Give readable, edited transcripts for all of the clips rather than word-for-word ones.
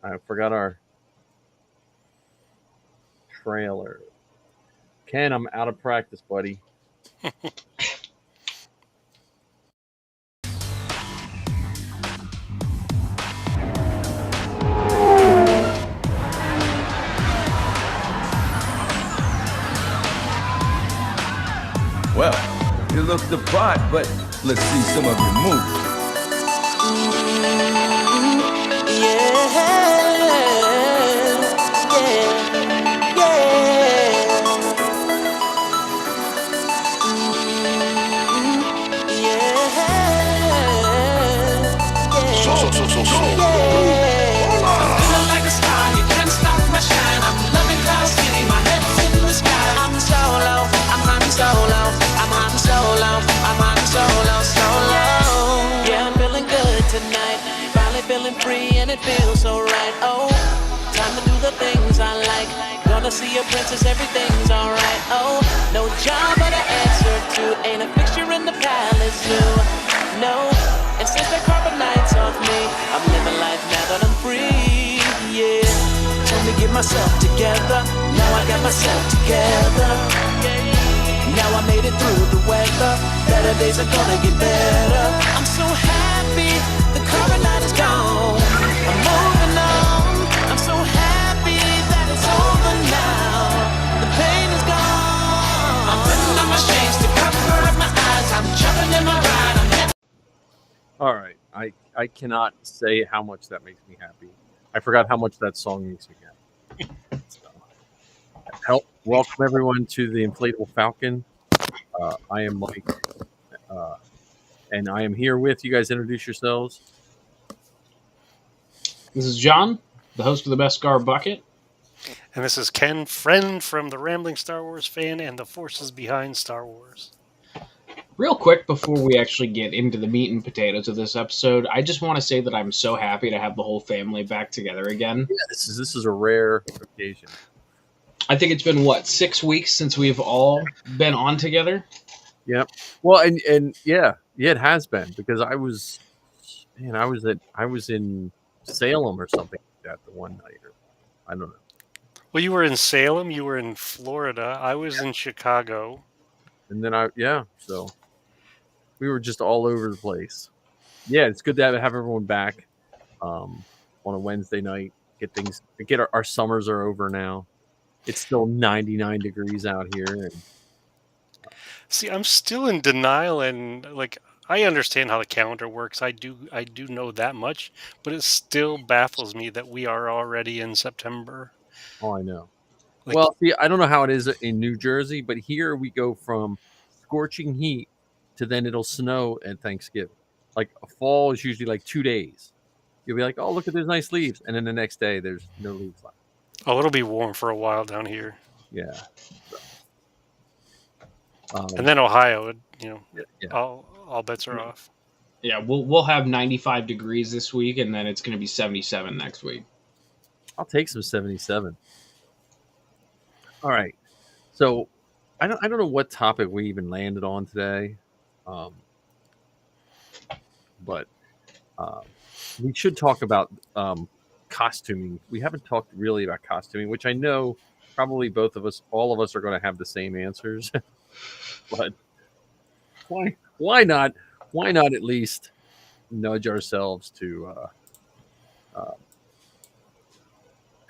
I forgot our trailer. Ken, I'm out of practice, buddy. Well, you look the part, but let's see some of your moves. Feeling like a star, you can't stop my shine. I'm loving clouds, getting my head in the sky. I'm solo, I'm hunting solo, I'm hunting solo, I'm hunting solo. Yeah, I'm feeling good tonight. Finally feeling free and it feels so right. Oh, time to do the things I like. Gonna see a princess, everything's alright. Oh, no job but an answer to. Ain't a fixture in the palace zoo. No, and since the carbon lights off me, I'm living life now that I'm free. Yeah, told me get myself together. Now I got myself together. Now I made it through the weather. Better days are gonna get better. I'm so happy the carbon light is gone. I'm moving on. I'm so happy that it's over now. The pain is gone. I'm putting on my shades to cover up my eyes. I'm jumping in my ride. I'm heading. All right. I cannot say how much that makes me happy. I forgot how much that song makes me happy. So, welcome everyone to the Inflatable Falcon. I am Mike, and I am here with you guys. Introduce yourselves. This is John, the host of the Best Scar Bucket. And this is Ken, friend from the Rambling Star Wars fan and the forces behind Star Wars. Real quick, before we actually get into the meat and potatoes of this episode, I just want to say that I'm so happy to have the whole family back together again. Yeah, this is a rare occasion. I think it's been, 6 weeks since we've all been on together? Yep. Well, and yeah, it has been, because I was in Salem or something like that the one night, or I don't know. Well, you were in Salem, you were in Florida, I was in Chicago. And then so we were just all over the place. Yeah, it's good to have everyone back on a Wednesday night. Our summers are over now. It's still 99 degrees out here, and See, I'm still in denial, and I understand how the calendar works. I do know that much, but it still baffles me that we are already in September. oh, I know. Well, see, I don't know how it is in New Jersey, but here we go from scorching heat to then it'll snow at Thanksgiving. Like fall is usually like 2 days. You'll be like, oh, look at those nice leaves, and then the next day there's no leaves left. Oh, it'll be warm for a while down here. Yeah. And then Ohio, yeah. all bets are off. Yeah, we'll have 95 degrees this week, and then it's going to be 77 next week. I'll take some 77. All right. So I don't know what topic we even landed on today, but we should talk about costuming. We haven't talked really about costuming, which I know probably all of us are going to have the same answers. But why not? Why not at least nudge ourselves to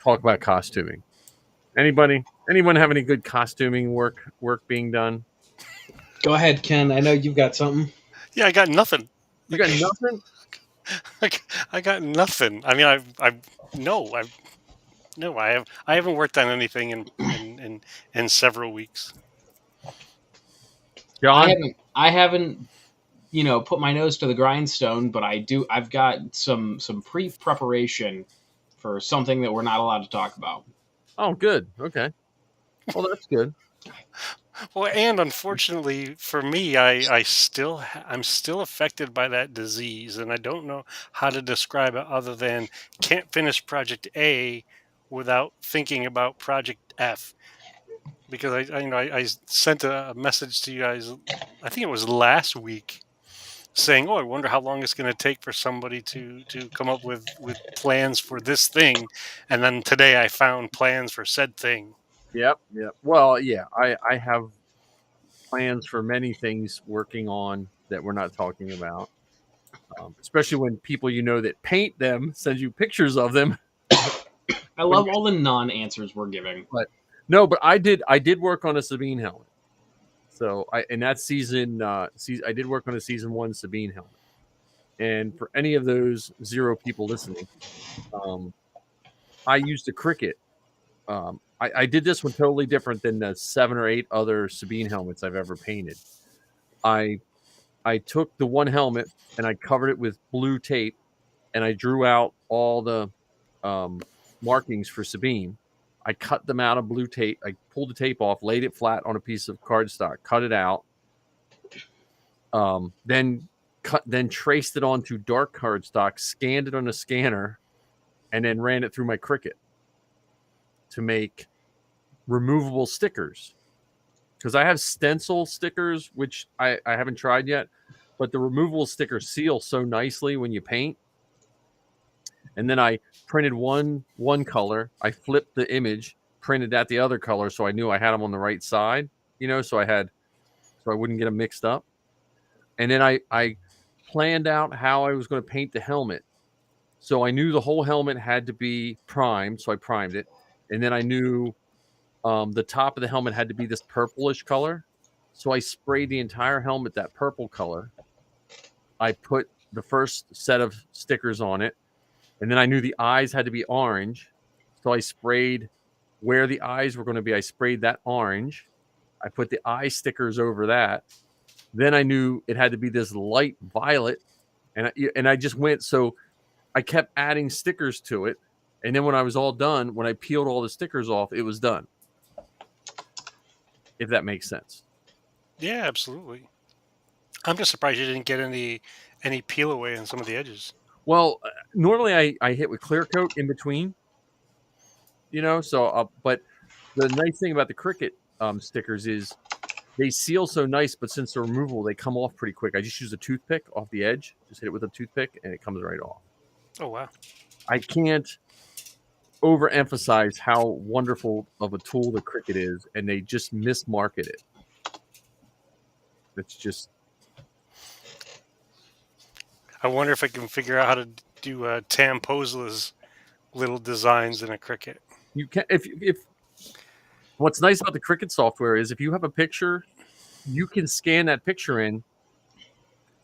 talk about costuming? Anyone have any good costuming work being done? Go ahead, Ken. I know you've got something. Yeah, I got nothing. You got nothing? I got nothing. I mean, I haven't worked on anything in several weeks. John? I haven't put my nose to the grindstone, but I've got some pre-preparation for something that we're not allowed to talk about. Oh, good. Okay. Well, that's good. Well, and unfortunately for me, I'm still affected by that disease, and I don't know how to describe it other than can't finish Project A without thinking about Project F. Because I sent a message to you guys, I think it was last week, saying, "Oh, I wonder how long it's going to take for somebody to come up with plans for this thing," and then today I found plans for said thing. Yep. Yep. Well, yeah, I have plans for many things working on that we're not talking about. Especially when people that paint them send you pictures of them. I love all the non-answers we're giving. But no, but I did work on a Sabine helmet. So in that season, I did work on a season 1 Sabine helmet. And for any of those 0 people listening, I used a Cricut. I did this one totally different than the 7 or 8 other Sabine helmets I've ever painted. I took the one helmet and I covered it with blue tape, and I drew out all the markings for Sabine. I cut them out of blue tape. I pulled the tape off, laid it flat on a piece of cardstock, cut it out, then traced it onto dark cardstock, scanned it on a scanner, and then ran it through my Cricut to make removable stickers. Because I have stencil stickers, which I haven't tried yet, but the removable stickers seal so nicely when you paint. And then I printed one color. I flipped the image, printed that the other color, so I knew I had them on the right side. So I wouldn't get them mixed up. And then I planned out how I was going to paint the helmet. So I knew the whole helmet had to be primed, so I primed it. And then I knew the top of the helmet had to be this purplish color. So I sprayed the entire helmet that purple color. I put the first set of stickers on it. And then I knew the eyes had to be orange. So I sprayed where the eyes were going to be. I sprayed that orange. I put the eye stickers over that. Then I knew it had to be this light violet. And I just went. So I kept adding stickers to it. And then when I was all done, when I peeled all the stickers off, it was done. If that makes sense. Yeah, absolutely. I'm just surprised you didn't get any peel away on some of the edges. Well, normally I hit with clear coat in between, so but the nice thing about the Cricut stickers is they seal so nice, but since they're removable, they come off pretty quick. I just use a toothpick off the edge, just hit it with a toothpick, and it comes right off. Oh, wow. I can't overemphasize how wonderful of a tool the Cricut is, and they just mismarket it. It's just... I wonder if I can figure out how to do Tam Posla's little designs in a Cricut. You can if what's nice about the Cricut software is if you have a picture, you can scan that picture in,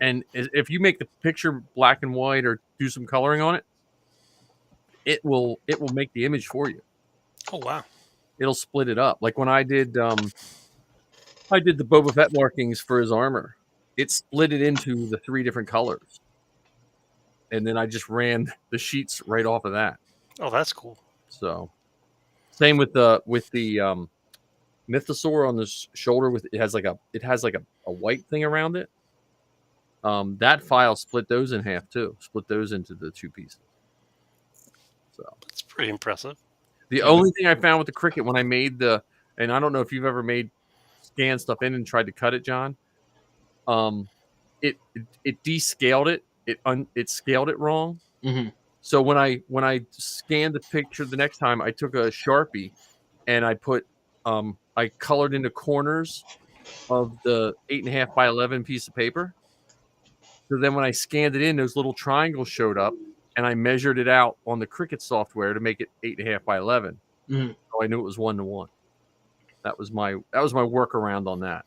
and if you make the picture black and white or do some coloring on it, it will make the image for you. Oh, wow. It'll split it up. Like when I did the Boba Fett markings for his armor, it split it into the 3 different colors. And then I just ran the sheets right off of that. Oh, that's cool. So, same with the mythosaur on the shoulder. It has like a white thing around it. That file split those in half too. Split those into the 2 pieces. So that's pretty impressive. The only thing I found with the Cricut when I made and I don't know if you've ever scanned stuff in and tried to cut it, John. It descaled it. It scaled it wrong. Mm-hmm. So when I scanned the picture the next time, I took a Sharpie and I put I colored in the corners of the 8.5 by 11 piece of paper. So then when I scanned it in, those little triangles showed up, and I measured it out on the Cricut software to make it 8.5 by 11. Mm-hmm. So I knew it was 1-to-1. That was my workaround on that.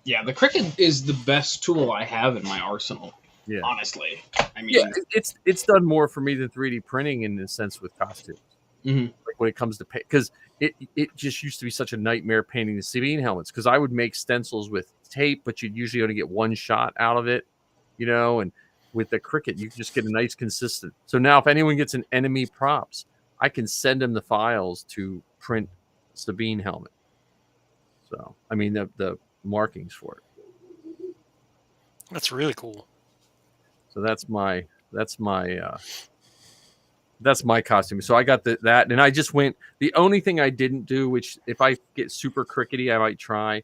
Yeah, the Cricut is the best tool I have in my arsenal. Yeah, honestly, I mean, yeah, it's done more for me than 3D printing in a sense with costumes. Mm-hmm. Like when it comes to because it just used to be such a nightmare painting the Sabine helmets because I would make stencils with tape, but you'd usually only get one shot out of it, and with the Cricut, you can just get a nice consistent. So now if anyone gets an enemy props, I can send them the files to print Sabine helmet. So, I mean, the markings for it. That's really cool. So that's my costume. So I got that, and I just went. The only thing I didn't do, which if I get super crickety, I might try.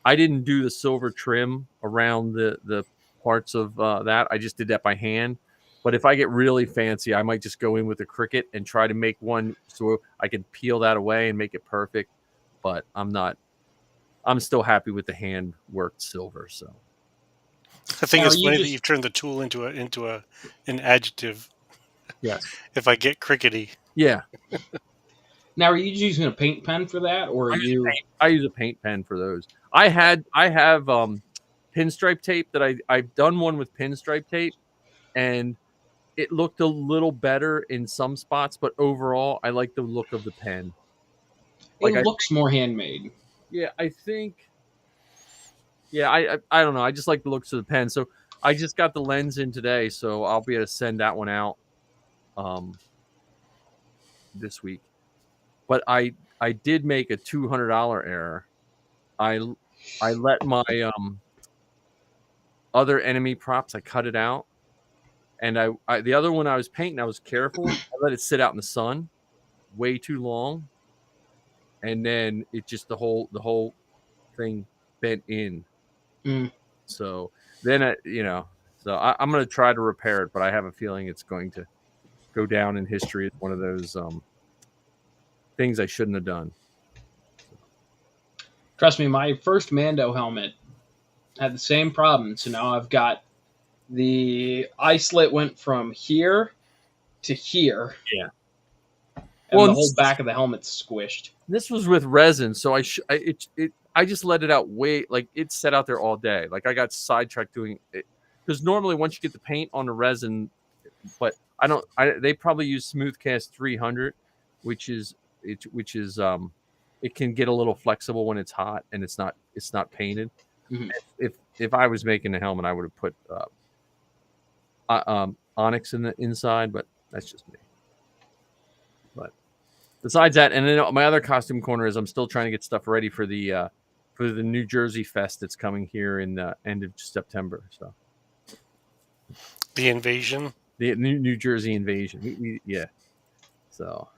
I didn't do the silver trim around the parts of that. I just did that by hand. But if I get really fancy, I might just go in with a Cricut and try to make one so I can peel that away and make it perfect. But I'm not. I'm still happy with the hand worked silver. So I think Now, it's are you funny that just you've turned the tool into an adjective. yes, If I get crickety, yeah. now are you just using a paint pen for that, or are you? I use a paint pen for those. I have pinstripe tape that I've done one with pinstripe tape, and it looked a little better in some spots, but overall I like the look of the pen. It Like looks more handmade. I think I don't know. I just like the looks of the pen. So I just got the lens in today, so I'll be able to send that one out this week. But I did make a $200 error. I let my other enemy props, I cut it out, and I the other one I was painting, I was careful. I let it sit out in the sun way too long, and then it just the whole thing bent in. Mm. So then I'm going to try to repair it, but I have a feeling it's going to go down in history as one of those things I shouldn't have done. Trust me, my first Mando helmet had the same problem. So now I've got the eye slit went from here to here. Yeah. And Well, the whole back of the helmet's squished. This was with resin, so I just let it out it sat out there all day. Like I got sidetracked doing it because normally once you get the paint on the resin, but they probably use Smoothcast 300, which is it can get a little flexible when it's hot and it's not painted. Mhm. If I was making a helmet, I would have put onyx in the inside, but that's just me. But besides that, and then my other costume corner is I'm still trying to get stuff ready for the New Jersey Fest that's coming here in the end of September. So the invasion. the New Jersey invasion, yeah. So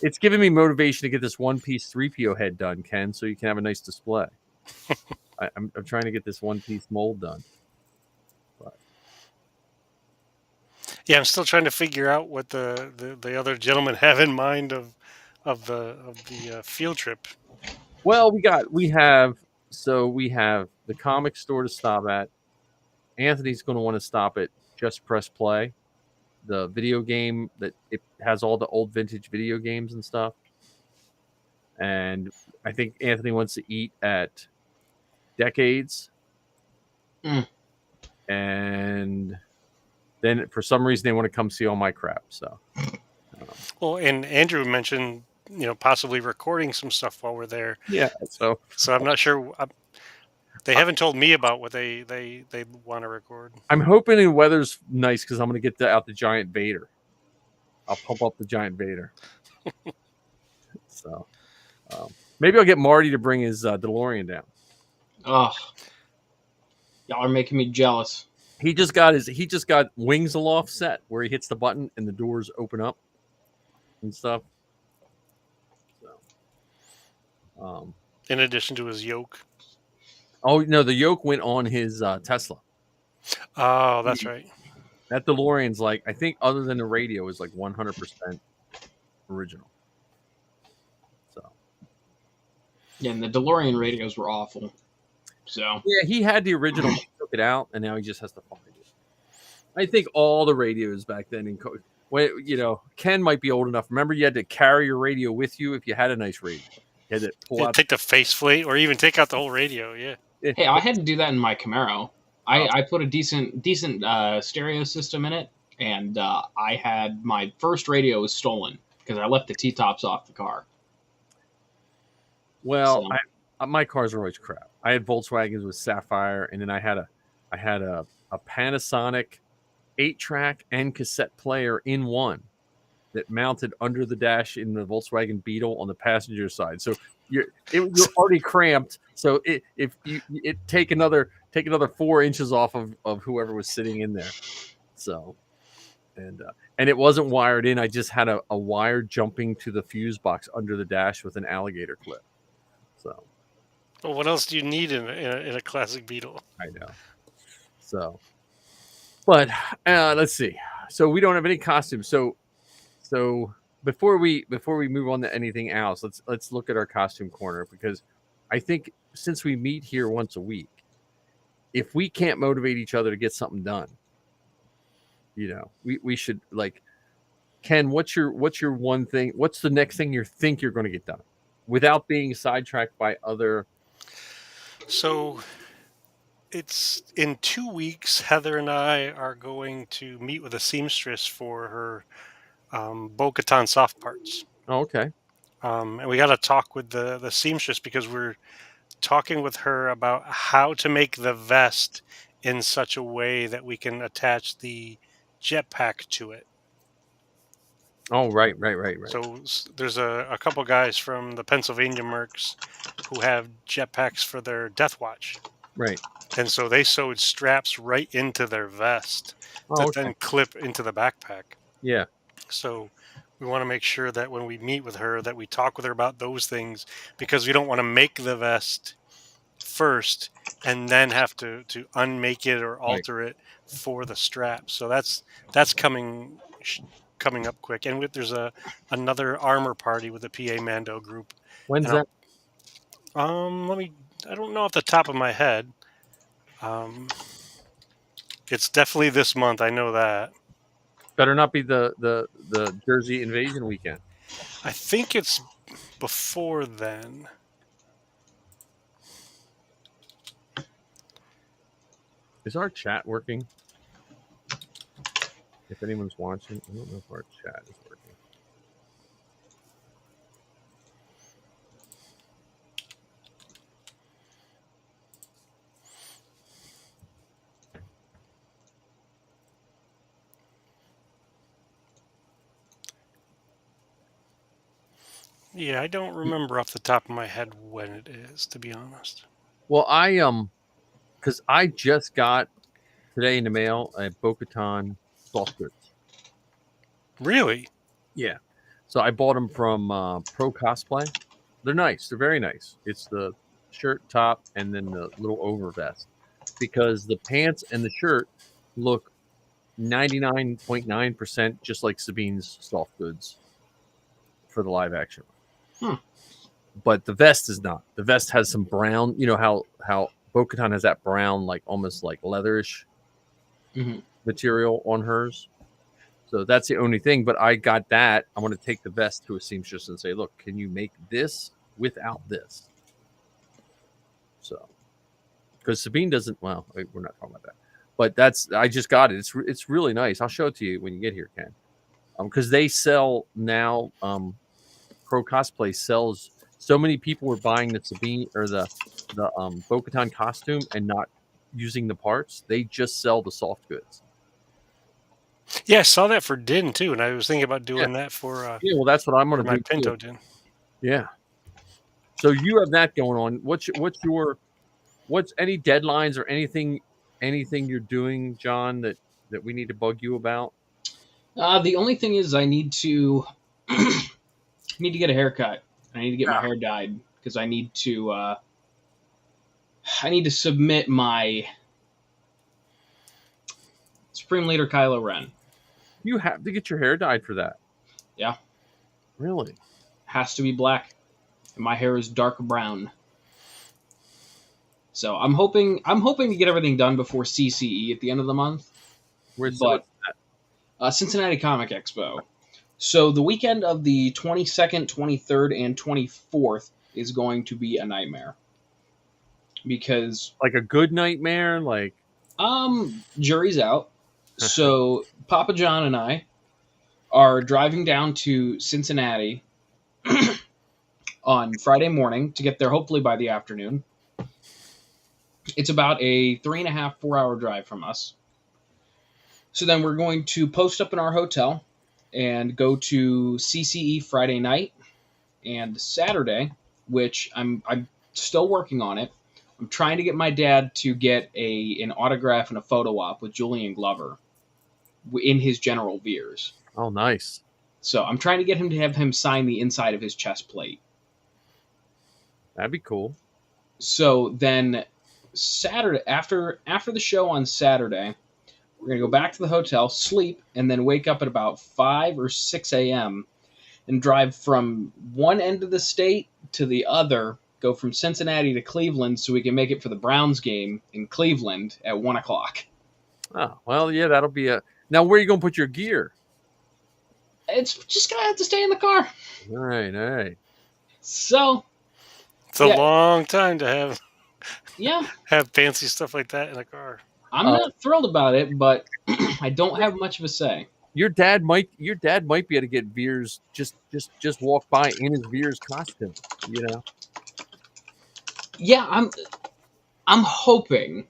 it's giving me motivation to get this one-piece 3PO head done, Ken, so you can have a nice display. I'm trying to get this one-piece mold done. But Yeah, I'm still trying to figure out what the other gentlemen have in mind of the field trip. well, we have the comic store to stop at. Anthony's going to want to stop at Just Press Play, the video game that it has all the old vintage video games and stuff. And I think Anthony wants to eat at Decades. Mm. And then for some reason they want to come see all my crap. So, Well, and Andrew mentioned possibly recording some stuff while we're there. yeah. So I'm not sure. They haven't told me about what they want to record. I'm hoping the weather's nice because I'm going to get out the giant Vader. I'll pump up the giant Vader. So maybe I'll get Marty to bring his DeLorean down. Oh, y'all are making me jealous. He just got Wings Aloft set where he hits the button and the doors open up and stuff. So, in addition to his yoke. oh no, the yoke went on his Tesla. Oh, that's right. That DeLorean's I think other than the radio is 100% original. So Yeah, and the DeLorean radios were awful. So yeah, he had the original, took it out, and now he just has to find it. I think all the radios back then Ken might be old enough. Remember, you had to carry your radio with you if you had a nice radio. You had to pull out. Take the faceplate, or even take out the whole radio. Yeah. hey, I had to do that in my Camaro. I put a decent stereo system in it, and I had my first radio was stolen because I left the T-tops off the car. Well, my cars are always crap. I had Volkswagens with Sapphire, and then I had a Panasonic 8-track and cassette player in one that mounted under the dash in the Volkswagen Beetle on the passenger side. So you're already cramped. So if you take another 4 inches off of whoever was sitting in there. So and it wasn't wired in. I just had a wire jumping to the fuse box under the dash with an alligator clip. So Well, what else do you need in a classic Beetle? I know. So, but let's see. So we don't have any costumes. So before we move on to anything else, let's look at our costume corner, because I think since we meet here once a week, if we can't motivate each other to get something done, we should, like, Ken, what's your one thing? What's the next thing you think you're going to get done without being sidetracked by other? So it's in 2 weeks. Heather and I are going to meet with a seamstress for her Bo-Katan soft parts. Oh, okay. And we got to talk with the seamstress, because we're talking with her about how to make the vest in such a way that we can attach the jetpack to it. Oh, right. So there's a couple guys from the Pennsylvania Mercs who have jetpacks for their Death Watch. Right. And so they sewed straps right into their vest that then clip into the backpack. Yeah. So we want to make sure that when we meet with her, that we talk with her about those things, because we don't want to make the vest first and then have to unmake it or alter it for the strap. So that's coming up quick. And there's another armor party with the PA Mando group. When's that? I don't know off the top of my head. It's definitely this month. I know that. Better not be the Jersey Invasion weekend. I think it's before then. Is our chat working? If anyone's watching, I don't know if our chat is working. Yeah, I don't remember off the top of my head when it is, to be honest. Well, because I just got today in the mail a Bo-Katan soft goods. Really? Yeah. So I bought them from Pro Cosplay. They're nice. They're very nice. It's the shirt, top, and then the little over vest, because the pants and the shirt look 99.9% just like Sabine's soft goods for the live action. But the vest is not. The vest has some brown. You know how Bo-Katan has that brown, like almost like leatherish material on hers. So that's the only thing. But I got that. I want to take the vest to a seamstress and say, look, can you make this without this? So, because Sabine doesn't. Well, we're not talking about that. But I just got it. It's really nice. I'll show it to you when you get here, Ken. Because they sell now. Pro Cosplay sells. So many people were buying the Sabine or the Bo-Katan costume and not using the parts. They just sell the soft goods. Yeah, I saw that for Din too, and I was thinking about doing that for. Yeah, well, that's what I'm going to do. My Pinto Din. Yeah. So you have that going on. What's any deadlines or anything you're doing, John, that we need to bug you about? The only thing is I need to get a haircut. I need to get my hair dyed, because I need to submit my Supreme Leader Kylo Ren. You have to get your hair dyed for that. Yeah. Really? Has to be black. And my hair is dark brown. So I'm hoping to get everything done before CCE at the end of the month. Where's that? Cincinnati Comic Expo. So the weekend of the 22nd, 23rd, and 24th is going to be a nightmare. Because... Like a good nightmare? Like... Jury's out. So Papa John and I are driving down to Cincinnati on Friday morning to get there hopefully by the afternoon. It's about a 3.5, 4-hour drive from us. So then we're going to post up in our hotel and go to CCE Friday night and Saturday, which I'm still working on it. I'm trying to get my dad to get an autograph and a photo op with Julian Glover in his General Veers. Oh, nice. So I'm trying to get him to have him sign the inside of his chest plate. That'd be cool. So then Saturday after the show on Saturday, we're gonna go back to the hotel, sleep, and then wake up at about 5 or 6 a.m. and drive from one end of the state to the other. Go from Cincinnati to Cleveland so we can make it for the Browns game in Cleveland at 1 o'clock. Oh, well, yeah, that'll be a. Now, where are you going to put your gear? It's just gonna have to stay in the car. All right. So It's a Yeah. long time to yeah, have fancy stuff like that in a car. I'm not thrilled about it, but I don't have much of a say. Your dad might be able to get Veer's just walk by in his Veer's costume. You know. Yeah, I'm hoping,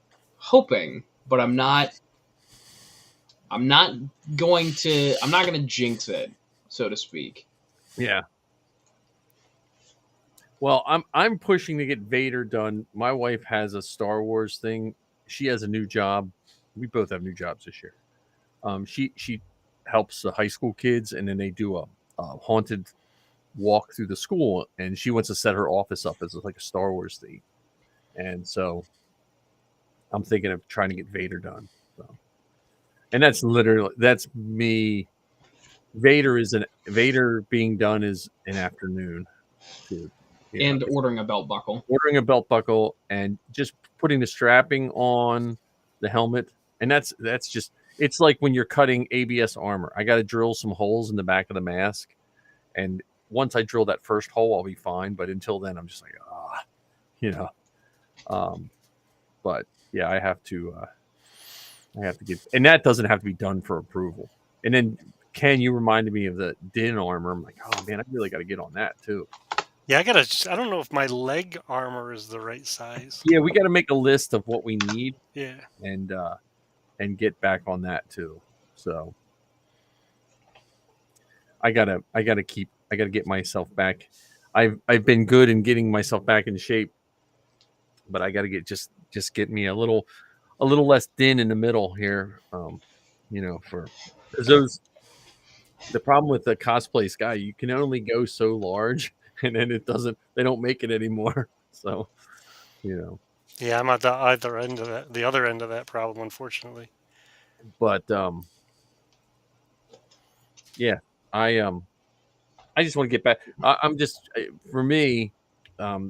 but I'm not going to jinx it, so to speak. Yeah. Well, I'm pushing to get Vader done. My wife has a Star Wars thing. She has a new job. We both have new jobs this year. She helps the high school kids, and then they do a haunted walk through the school, and she wants to set her office up as like a Star Wars theme. And so I'm thinking of trying to get Vader done. So, and that's me. Vader being done is an afternoon. Too. And ordering a belt buckle. Ordering a belt buckle and just putting the strapping on the helmet. And that's just, it's like when you're cutting ABS armor. I got to drill some holes in the back of the mask. And once I drill that first hole, I'll be fine. But until then, I'm just like, but yeah, I have to get, and that doesn't have to be done for approval. And then Ken, you reminded me of the Din armor. I'm like, oh man, I really got to get on that too. Yeah, I don't know if my leg armor is the right size. Yeah, we got to make a list of what we need. Yeah. And get back on that too. So I gotta get myself back. I've been good in getting myself back in shape, but I gotta get just get me a little less Din in the middle here. For those, the problem with the cosplay Sky, you can only go so large, and then they don't make it anymore. So, Yeah, I'm at the other end of that problem, unfortunately. But yeah, I just want to get back. I'm just, for me,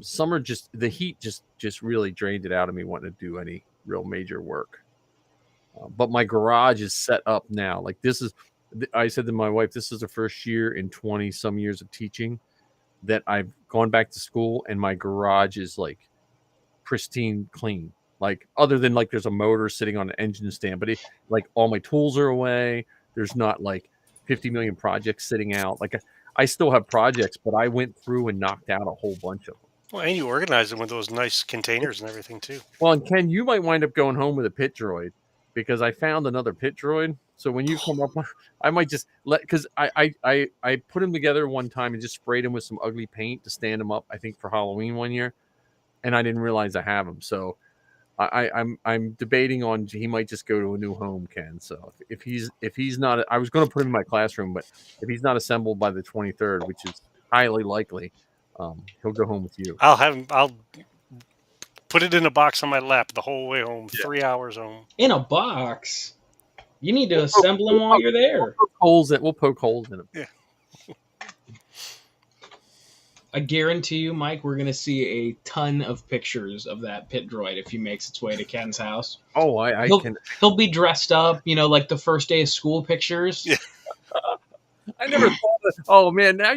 summer, just the heat just really drained it out of me wanting to do any real major work. But my garage is set up now. Like I said to my wife, this is the first year in 20 some years of teaching that I've gone back to school, and my garage is like pristine clean. Like, other than like there's a motor sitting on an engine stand, but like all my tools are away. There's not like 50 million projects sitting out. Like, I still have projects, but I went through and knocked out a whole bunch of them. Well, and you organize them with those nice containers and everything too. Well, and Ken, you might wind up going home with a pit droid, because I found another pit droid. So when you come up, I might just because I put them together one time and just sprayed them with some ugly paint to stand them up, I think for Halloween one year, and I didn't realize I have them. So I'm debating on, he might just go to a new home, Ken. So if he's not, I was going to put him in my classroom, but if he's not assembled by the 23rd, which is highly likely, he'll go home with you. I'll put it in a box on my lap the whole way home. Yeah. 3 hours home. In a box? You need to assemble them while you're there. We'll poke holes in them. Yeah. I guarantee you, Mike, we're going to see a ton of pictures of that pit droid if he makes its way to Ken's house. Oh, He'll be dressed up, like the first day of school pictures. Yeah. I never thought of. Oh man, now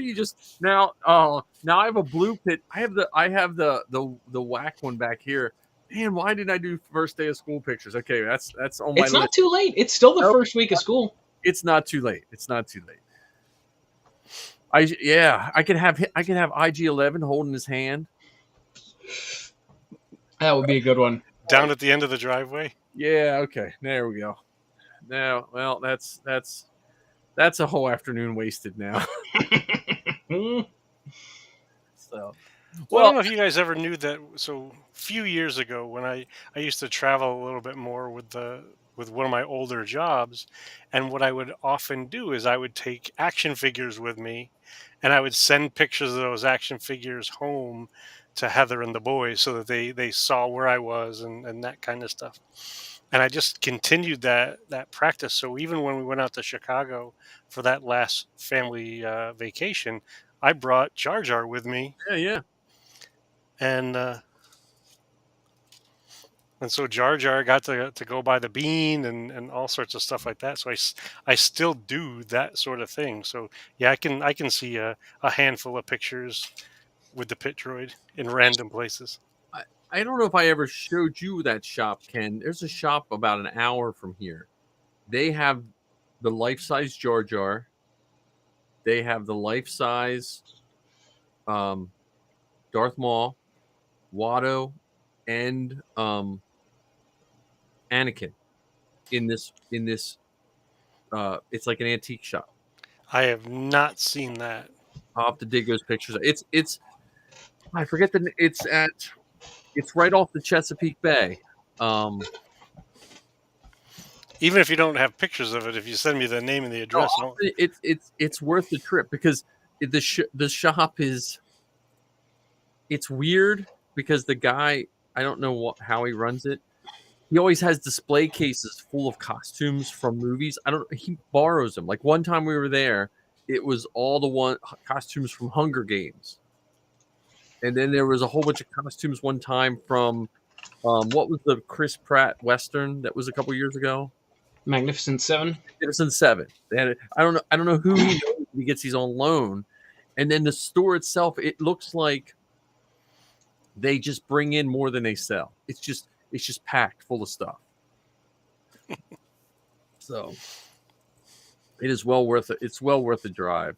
I have a blue pit. I have the whack one back here. Man, why didn't I do first day of school pictures? Okay, that's on my list. It's not too late. It's still the first week of school. It's not too late. I could have IG-11 holding his hand. That would be a good one. Down at the end of the driveway. Yeah. Okay. There we go. Now, well, that's a whole afternoon wasted now. So, well, I don't know if you guys ever knew that. So, a few years ago, when I used to travel a little bit more with one of my older jobs, and what I would often do is I would take action figures with me, and I would send pictures of those action figures home to Heather and the boys so that they saw where I was and that kind of stuff. And I just continued that practice. So even when we went out to Chicago for that last family vacation, I brought Jar Jar with me, Yeah. and so Jar Jar got to go by the bean and all sorts of stuff like that. So I still do that sort of thing. So yeah, I can see a handful of pictures with the pit droid in random places. I don't know if I ever showed you that shop, Ken. There's a shop about an hour from here. They have the life-size Jar Jar. They have the life-size Darth Maul, Watto, and Anakin in this it's like an antique shop. I have not seen that. I'll have to dig those pictures. It's I forget it's right off the Chesapeake Bay. Even if you don't have pictures of it, if you send me the name and the address, it's worth the trip because the shop is it's weird because the guy, I don't know how he runs it. He always has display cases full of costumes from movies. He borrows them. Like one time we were there, it was all the costumes from Hunger Games. And then there was a whole bunch of costumes one time from what was the Chris Pratt Western that was a couple years ago? Magnificent Seven. Magnificent Seven. They had I don't know who he knows he gets these on loan. And then the store itself, it looks like they just bring in more than they sell. It's just packed full of stuff. So it is well worth it. It's well worth the drive.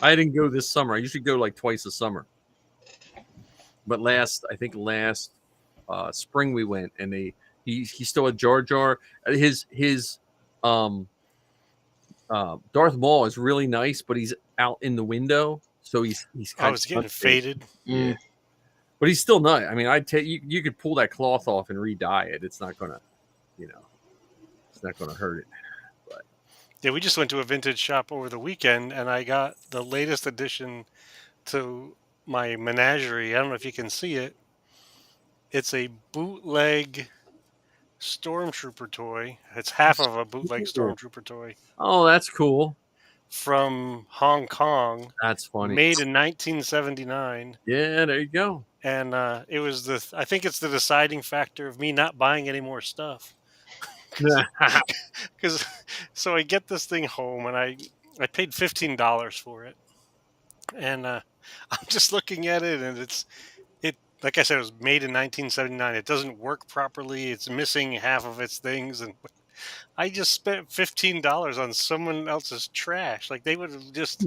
I didn't go this summer. I usually go like twice a summer. But last spring we went, and he still had Jar Jar. His Darth Maul is really nice, but he's out in the window, so he's kind of getting faded. Yeah. But he's still nice. I mean, I'd tell you could pull that cloth off and re-dye it. It's not gonna, it's not gonna hurt it. But yeah, we just went to a vintage shop over the weekend, and I got the latest addition to my menagerie. I don't know if you can see it. It's a bootleg Stormtrooper toy. It's half of a bootleg Stormtrooper toy. Oh, that's cool. From Hong Kong. That's funny. Made in 1979. Yeah, there you go. And it was I think it's the deciding factor of me not buying any more stuff. So I get this thing home, and I paid $15 for it. And I'm just looking at it, and it like I said, it was made in 1979. It doesn't work properly. It's missing half of its things, and I just spent $15 on someone else's trash. Like, they would have just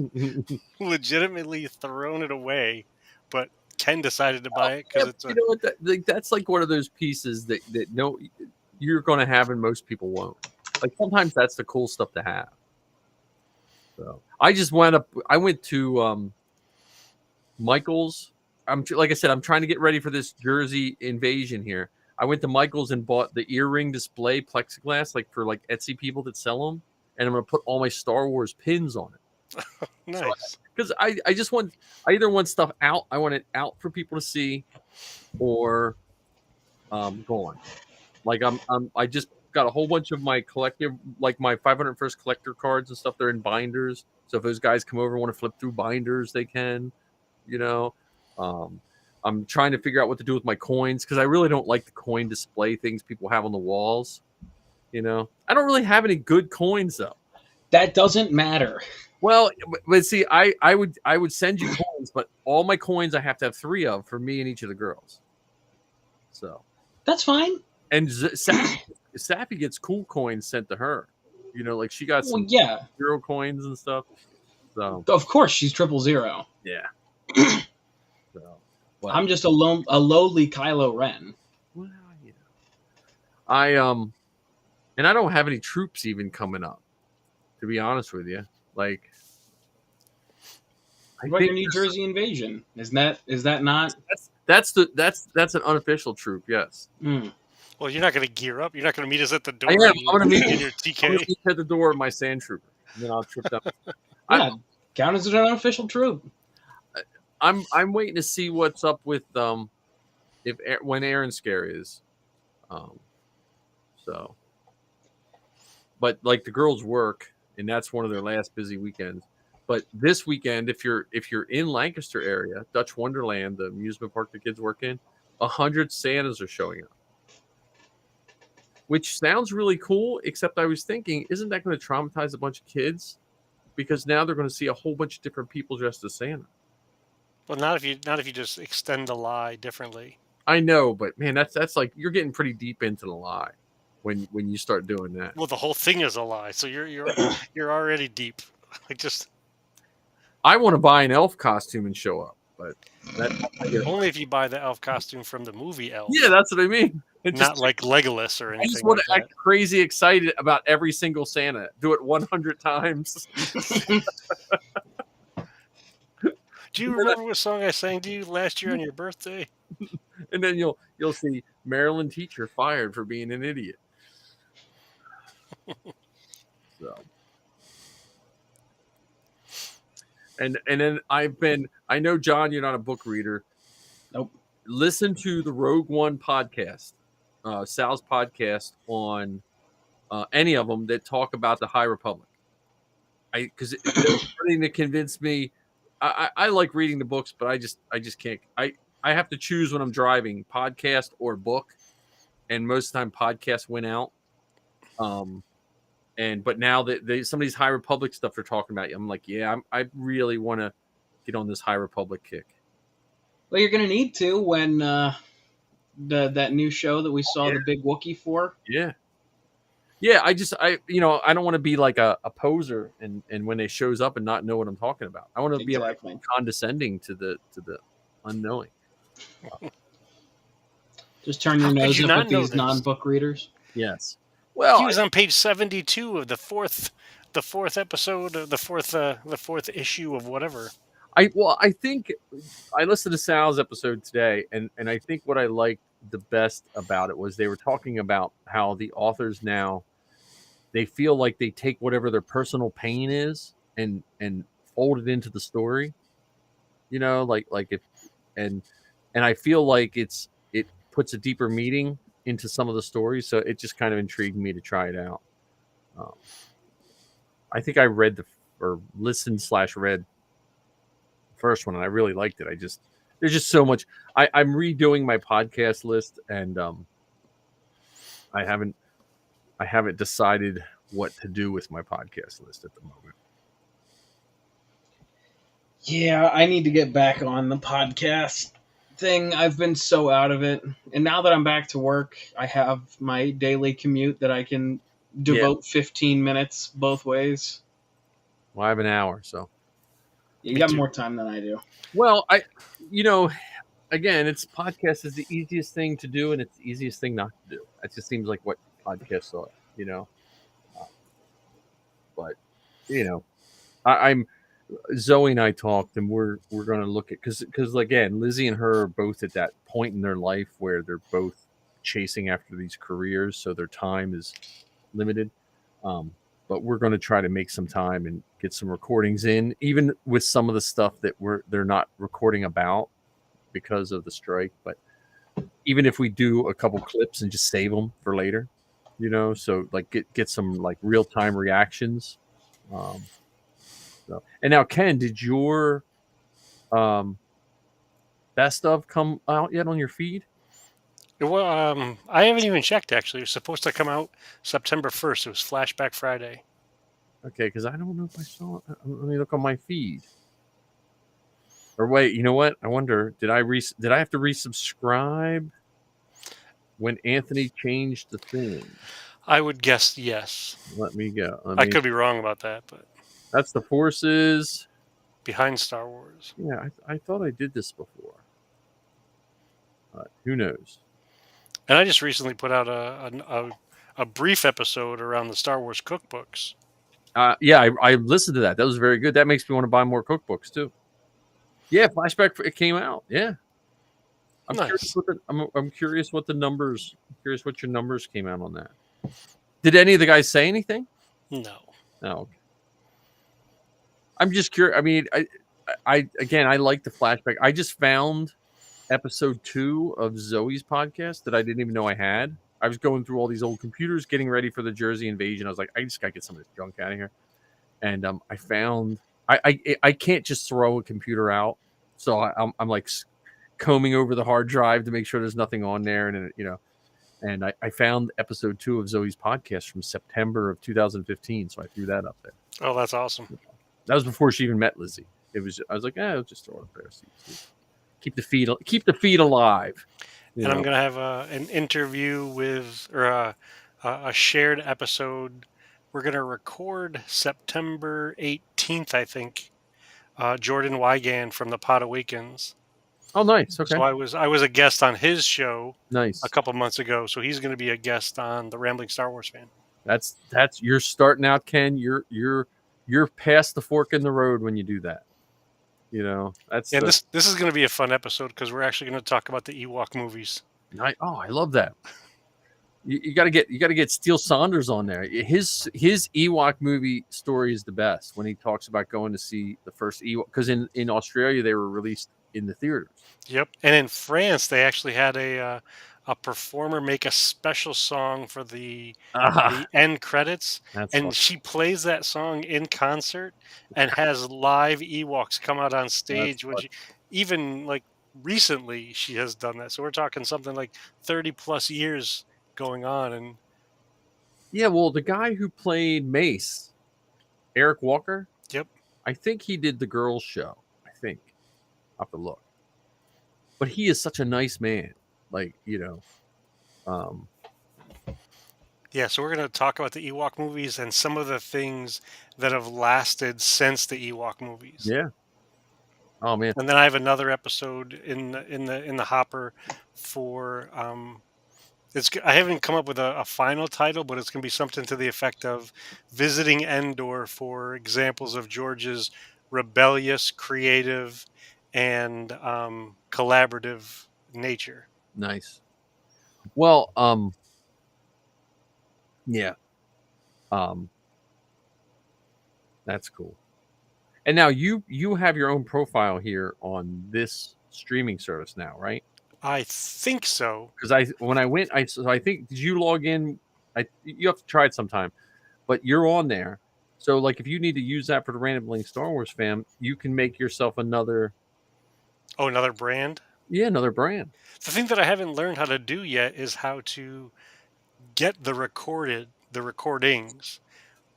legitimately thrown it away, but Ken decided to buy it because it's that's like one of those pieces that you're going to have and most people won't. Like, sometimes that's the cool stuff to have. So I went to Michael's. Like I said, I'm trying to get ready for this Jersey invasion here. I went to Michael's and bought the earring display plexiglass, like for like Etsy people that sell them, and I'm gonna put all my Star Wars pins on it. Nice. Because I either want stuff out. I want it out for people to see, or gone. Like I just got a whole bunch of my collective, like my 501st collector cards and stuff. They're in binders, so if those guys come over and want to flip through binders, they can. I'm trying to figure out what to do with my coins because I really don't like the coin display things people have on the walls. I don't really have any good coins though. That doesn't matter. Well, but see, I would send you coins, but all my coins I have to have 3 of for me and each of the girls. So that's fine. And Sappy gets cool coins sent to her. Like she got some 0 coins and stuff. So of course she's 000. Yeah. Well, I'm just a lowly Kylo Ren. Well, and I don't have any troops even coming up. To be honest with you, like, what about your New Jersey invasion? Is that not? That's an unofficial troop. Yes. Mm. Well, you're not going to gear up. You're not going to meet us at the door. I am. I'm going to meet in your TK. I'm meet at the door of my sand trooper, and then I'll trip down. Yeah, count as an unofficial troop. I'm waiting to see what's up with when Aaron Scare is. So, but like the girls work, and that's one of their last busy weekends. But this weekend, if you're in Lancaster area, Dutch Wonderland, the amusement park the kids work in, 100 Santas are showing up, which sounds really cool. Except I was thinking, isn't that going to traumatize a bunch of kids? Because now they're going to see a whole bunch of different people dressed as Santa. Well, not if you just extend the lie differently. I know, but man, that's like you're getting pretty deep into the lie when you start doing that. Well, the whole thing is a lie, so you're already deep. I want to buy an elf costume and show up, but Only if you buy the elf costume from the movie Elf. Yeah, that's what I mean. Not like Legolas or anything. I just want like to act crazy excited about every single Santa. Do it 100 times. Do you remember what song I sang to you last year on your birthday? And then you'll see Maryland teacher fired for being an idiot. So, and then I know, John, you're not a book reader. Nope. Listen to the Rogue One podcast, Sal's podcast on any of them that talk about the High Republic. Because they're starting to convince me. I like reading the books, but I just can't. I have to choose when I'm driving, podcast or book, and most of the time podcasts win out. But now that some of these High Republic stuff they're talking about, I'm like, yeah, I really want to get on this High Republic kick. Well, you're going to need to when that new show that we saw the big Wookiee for. Yeah. Yeah, I don't want to be like a poser and when they shows up and not know what I'm talking about. I want to be like condescending to the unknowing. Just turn your nose up at these non-book readers. Yes. Well, he was on page 72 of the fourth episode, the fourth issue of whatever. I think I listened to Sal's episode today, and I think what I liked the best about it was they were talking about how the authors now, they feel like they take whatever their personal pain is and fold it into the story. Like if and I feel like it puts a deeper meaning into some of the stories, so it just kind of intrigued me to try it out. I think I read listened/read first one, and I really liked it. There's just so much. I'm redoing my podcast list, and I haven't decided what to do with my podcast list at the moment. Yeah, I need to get back on the podcast thing. I've been so out of it, and now that I'm back to work, I have my daily commute that I can devote 15 minutes both ways. Well, I have an hour, so you got more time than I do. Well, again, it's podcast is the easiest thing to do, and it's the easiest thing not to do. It just seems like what podcasts are, but I'm Zoe and I talked, and we're going to look at because again, Lizzie and her are both at that point in their life where they're both chasing after these careers, so their time is limited. But we're going to try to make some time and get some recordings in, even with some of the stuff that they're not recording about because of the strike. But even if we do a couple clips and just save them for later, so like get some like real time reactions. And now, Ken, did your best of come out yet on your feed? Well, I haven't even checked, actually. It was supposed to come out September 1st. It was Flashback Friday. Okay, because I don't know if I saw it. Let me look on my feed. Or wait, you know what? I wonder, did I have to resubscribe when Anthony changed the thing? I would guess yes. Let me go. I could be wrong about that, but that's the Forces behind Star Wars. Yeah, I thought I did this before. Who knows? And I just recently put out a brief episode around the Star Wars cookbooks. Yeah, I listened to that. That was very good. That makes me want to buy more cookbooks too. Yeah, Flashback, it came out. Yeah, I'm nice. curious what the numbers. I'm curious what your numbers came out on that. Did any of the guys say anything? No. No. Okay. I'm just curious. I mean, I like the flashback. I just found episode 2 of Zoe's podcast that I didn't even know I had. I was going through all these old computers, getting ready for the Jersey invasion. I was like, I just gotta get some of this junk out of here. And I found I can't just throw a computer out, so I'm like combing over the hard drive to make sure there's nothing on there, and and I found episode 2 of Zoe's podcast from September of 2015, so I threw that up there. Oh, that's awesome. That was before she even met Lizzie. I was like, I'll just throw it up there. See. Keep the feed alive. And I'm gonna have an interview with or a shared episode. We're gonna record September 18th, I think. Jordan Wygan from the Pod Awakens. Oh, nice. Okay. So I was a guest on his show Nice. a couple months ago. So he's going to be a guest on the Rambling Star Wars Fan. That's you're starting out, Ken. You're past the fork in the road when you do that. That's this is going to be a fun episode because we're actually going to talk about the Ewok movies. I love that. You got to get Steele Saunders on there. His Ewok movie story is the best when he talks about going to see the first Ewok, because in Australia they were released in the theaters. Yep, and in France they actually had a performer make a special song for the end credits, and fun. she plays that song in concert and has live Ewoks come out on stage. When even like recently she has done that. So we're talking something like 30 plus years going on. And yeah, well, the guy who played Mace, Eric Walker, yep, I think he did the girls show. I think I'll have to look, but he is such a nice man. Like, yeah, so we're going to talk about the Ewok movies and some of the things that have lasted since the Ewok movies. Yeah. Oh man. And then I have another episode in the hopper for I haven't come up with a final title, but it's going to be something to the effect of visiting Endor for examples of George's rebellious, creative, and collaborative nature. Nice. Well, yeah. That's cool. And now you have your own profile here on this streaming service now, right? I think so. Because when I went, I think, did you log in? You have to try it sometime, but you're on there. So like, if you need to use that for the Rambling Star Wars Fam, you can make yourself another. Oh, another brand? Yeah, another brand. The thing that I haven't learned how to do yet is how to get the recordings.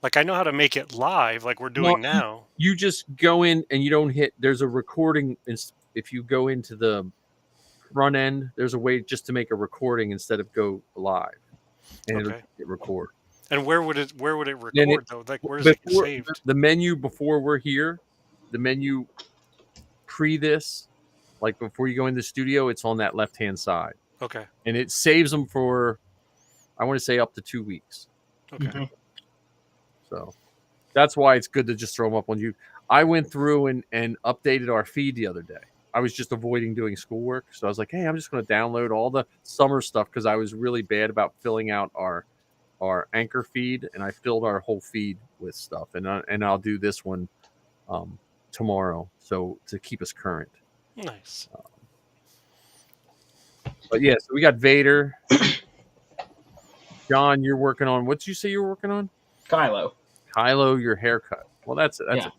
Like, I know how to make it live, like we're doing now. You just go in and you don't hit. There's a recording. If you go into the front end, there's a way just to make a recording instead of go live, and it'll record. And where would it record though? Like, where does it get saved? The menu before we're here, the menu pre this, like before you go in the studio, it's on that left hand side. Okay. And it saves them for, I want to say, up to 2 weeks. Okay. Mm-hmm. So that's why it's good to just throw them up on you. I went through and updated our feed the other day. I was just avoiding doing schoolwork. So I was like, hey, I'm just going to download all the summer stuff because I was really bad about filling out our Anchor feed, and I filled our whole feed with stuff. And I'll do this one tomorrow, so to keep us current. Nice. But yeah, so we got Vader. John, you're working on, what did you say you were working on? Kylo, your haircut. Well, that's yeah.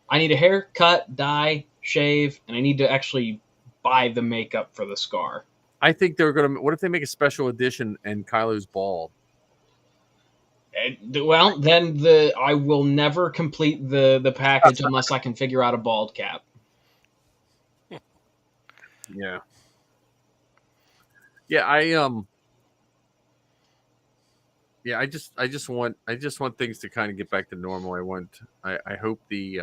I need a haircut, dye, shave, and I need to actually buy the makeup for the scar. I think they're gonna. What if they make a special edition and Kylo's bald? Well, then I will never complete the package unless I can figure out a bald cap. Yeah. Yeah, Yeah, I just want things to kind of get back to normal. I hope the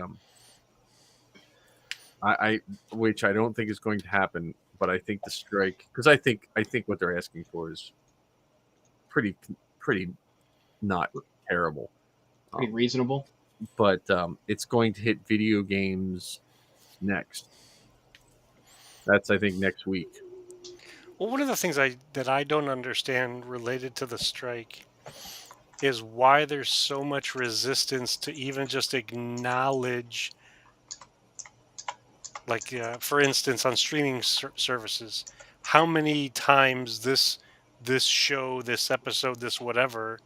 which I don't think is going to happen, but I think the strike, because I think what they're asking for is pretty not terrible, pretty reasonable. But it's going to hit video games next. That's, I think, next week. Well, one of the things that I don't understand related to the strike is why there's so much resistance to even just acknowledge Like, for instance, on streaming services, how many times this show, this episode, this whatever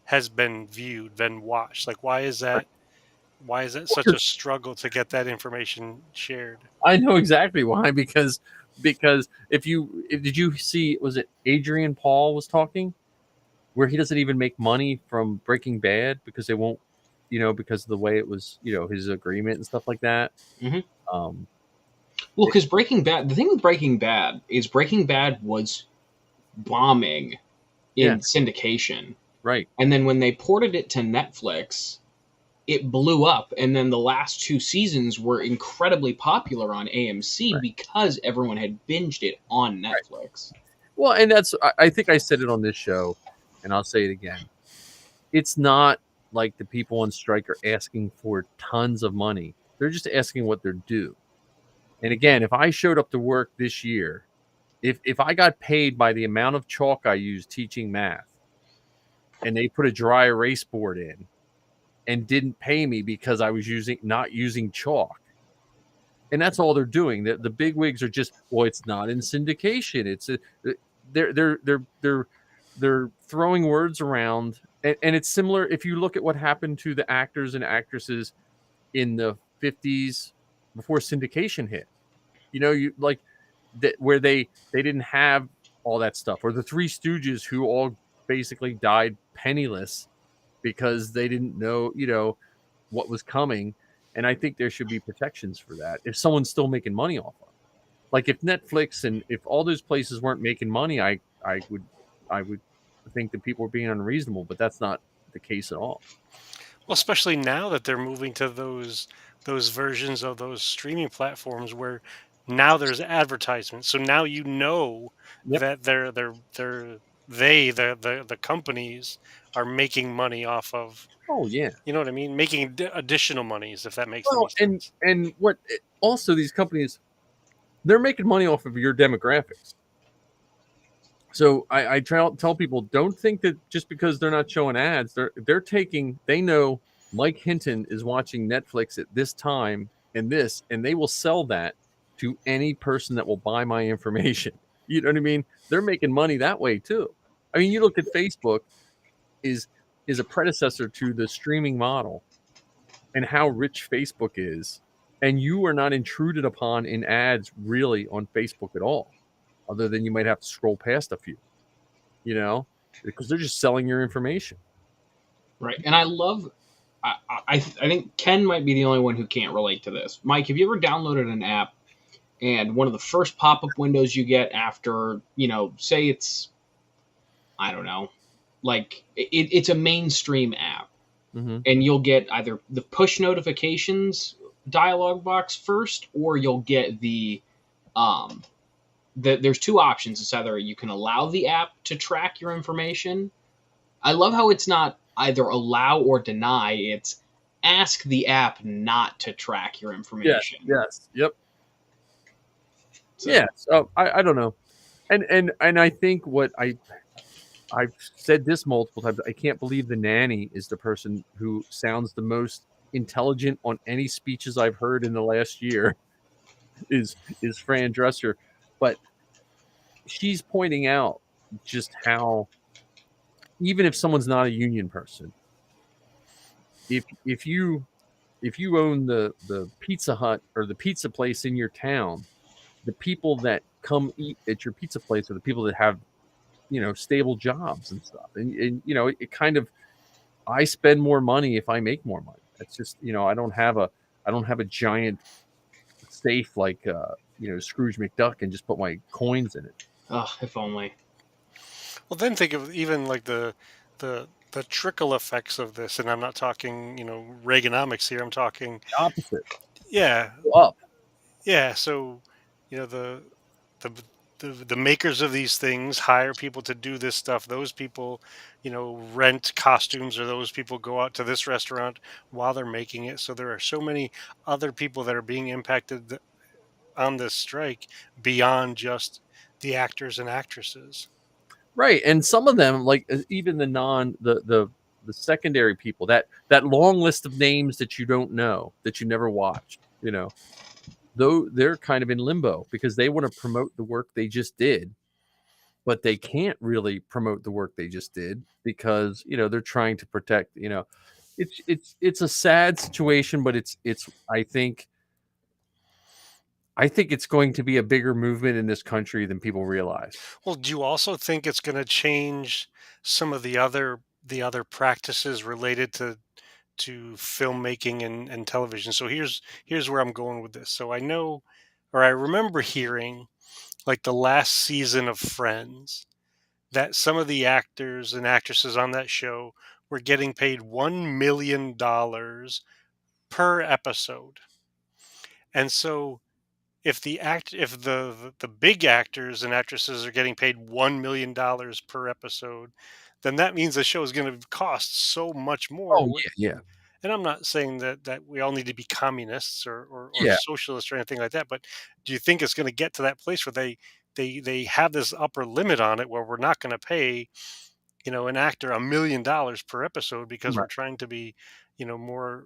has been viewed, been watched? Like, why is that such a struggle to get that information shared? I know exactly why, because did you see, was it Adrian Paul was talking where he doesn't even make money from Breaking Bad because they won't, because of the way it was, his agreement and stuff like that. Mhm. Um, Well, because Breaking Bad, the thing with Breaking Bad is Breaking Bad was bombing Yeah. in syndication. right. And then when they ported it to Netflix, it blew up. And then the last 2 seasons were incredibly popular on AMC Right. because everyone had binged it on Netflix. Well, and I think I said it on this show, and I'll say it again. It's not like the people on strike are asking for tons of money. They're just asking what they're due. And again, if I showed up to work this year, if I got paid by the amount of chalk I used teaching math, and they put a dry erase board in and didn't pay me because I was not using chalk, and that's all they're doing. The big wigs are just, well, it's not in syndication. They're throwing words around, and it's similar. If you look at what happened to the actors and actresses in the 50s before syndication hit, you like that, where they didn't have all that stuff, or the Three Stooges, who all basically died penniless because they didn't know what was coming. And I think there should be protections for that if someone's still making money off of it. Like if Netflix and if all those places weren't making money, I would think that people were being unreasonable, but that's not the case at all. Well, especially now that they're moving to those versions of those streaming platforms where now there's advertisements. So now Yep. that the companies are making money off of, Oh yeah. you know what I mean, making additional monies, if that makes Well, any sense. and what also these companies, they're making money off of your demographics. So I tell people, don't think that just because they're not showing ads, they know Mike Hinton is watching Netflix at this time and they will sell that to any person that will buy my information. You know what I mean? They're making money that way too. I mean, you look at Facebook is a predecessor to the streaming model and how rich Facebook is, and you are not intruded upon in ads really on Facebook at all, other than you might have to scroll past a few, because they're just selling your information. Right. And I think Ken might be the only one who can't relate to this. Mike, have you ever downloaded an app and one of the first pop-up windows you get after, say it's, I don't know, like it's a mainstream app, Mm-hmm. and you'll get either the push notifications dialog box first, or you'll get there's 2 options. It's either you can allow the app to track your information. I love how it's not either allow or deny. It's ask the app not to track your information. Yes. Yep. So, Yeah. So I don't know. And I think what I've said this multiple times, I can't believe the nanny is the person who sounds the most intelligent on any speeches I've heard in the last year is Fran Dresser. But she's pointing out just how, even if someone's not a union person, if you own the Pizza Hut or the pizza place in your town, the people that come eat at your pizza place are the people that have stable jobs and stuff, and it kind of, I spend more money if I make more money. That's just, I don't have a giant safe like Scrooge McDuck and just put my coins in it. if only. Well, then think of even like the trickle effects of this, and I'm not talking, Reaganomics here. I'm talking, The opposite. yeah, Go up. yeah. So, the the the makers of these things hire people to do this stuff. Those people, rent costumes, or those people go out to this restaurant while they're making it. So there are so many other people that are being impacted on this strike beyond just the actors and actresses. Right, and some of them, like even the secondary people, that long list of names that you don't know, that you never watched, though they're kind of in limbo because they want to promote the work they just did, but they can't really promote the work they just did because they're trying to protect. It's a sad situation, but it's I think it's going to be a bigger movement in this country than people realize. Well, do you also think it's going to change some of the other practices related to filmmaking and television? So here's where I'm going with this. So I know, or I remember hearing, like the last season of Friends, that some of the actors and actresses on that show were getting paid $1 million per episode. And so if the big actors and actresses are getting paid $1 million per episode, then that means the show is going to cost so much more. Oh yeah, And I'm not saying that we all need to be communists or yeah, socialists or anything like that, but do you think it's going to get to that place where they have this upper limit on it where we're not going to pay an actor $1 million per episode because right. we're trying to be more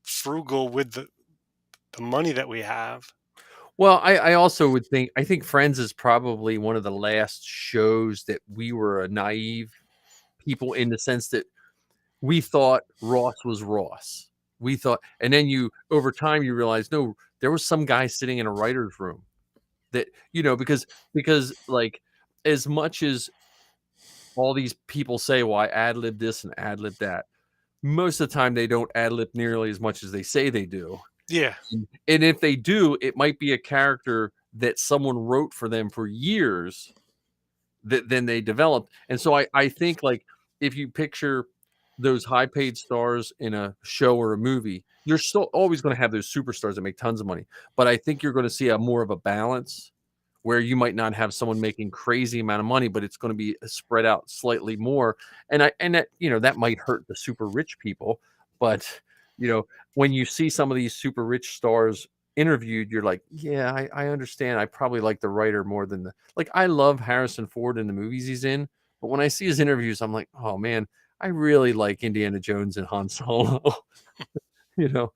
frugal with the money that we have? Well, I also would think I think Friends is probably one of the last shows that we were a naive people in the sense that we thought Ross was Ross. We thought, and then over time you realize no, there was some guy sitting in a writer's room that because like as much as all these people say, "Well, I ad lib this and ad lib that," most of the time they don't ad lib nearly as much as they say they do. Yeah. And if they do, it might be a character that someone wrote for them for years that then they developed. And so I think like if you picture those high paid stars in a show or a movie, you're still always going to have those superstars that make tons of money. But I think you're going to see a more of a balance where you might not have someone making crazy amount of money, but it's going to be spread out slightly more. And that that might hurt the super rich people, but when you see some of these super rich stars interviewed, you're like, yeah, I understand. I probably like the writer more than I love Harrison Ford in the movies he's in, but when I see his interviews, I'm like, oh man, I really like Indiana Jones and Han Solo. you know,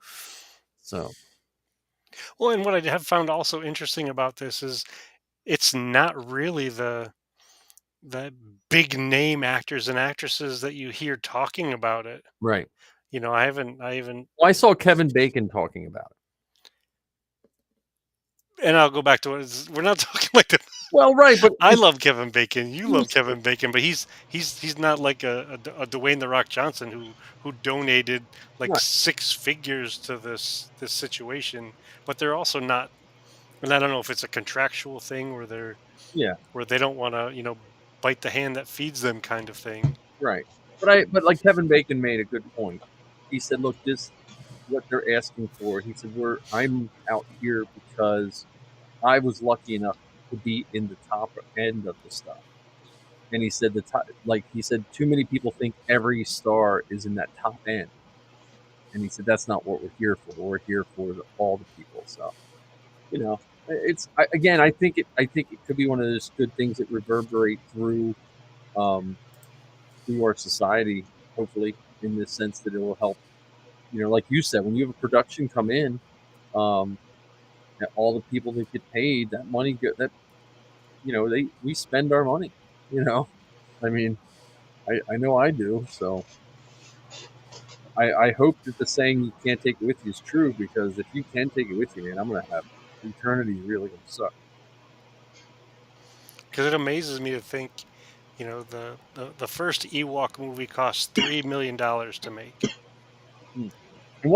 so Well, and what I have found also interesting about this is it's not really the big name actors and actresses that you hear talking about it. right. I haven't, Well, I saw Kevin Bacon talking about it. and I'll go back to we're not talking like the. Well, right, but I love Kevin Bacon. You love Kevin Bacon, but he's not like a Dwayne the Rock Johnson who donated like right, six figures to this situation. But they're also not, and I don't know if it's a contractual thing yeah, where they don't want to bite the hand that feeds them kind of thing. right. But like Kevin Bacon made a good point. He said, "Look, this what they're asking for." He said, I'm out here because I was lucky enough to be in the top end of the stuff." And he said too many people think every star is in that top end. And he said that's not what we're here for. We're here for all the people. So again, I think it could be one of those good things that reverberate um, through our society, hopefully, in the sense that it will help. Like you said, when you have a production come in, um, and all the people that get paid, that money we spend our money. I mean, I know I do. So I hope that the saying "you can't take it with you" is true, because if you can take it with you, man, I'm gonna have eternity really gonna suck. Because it amazes me to think, the first Ewok movie cost $3 million to make. Hmm. And But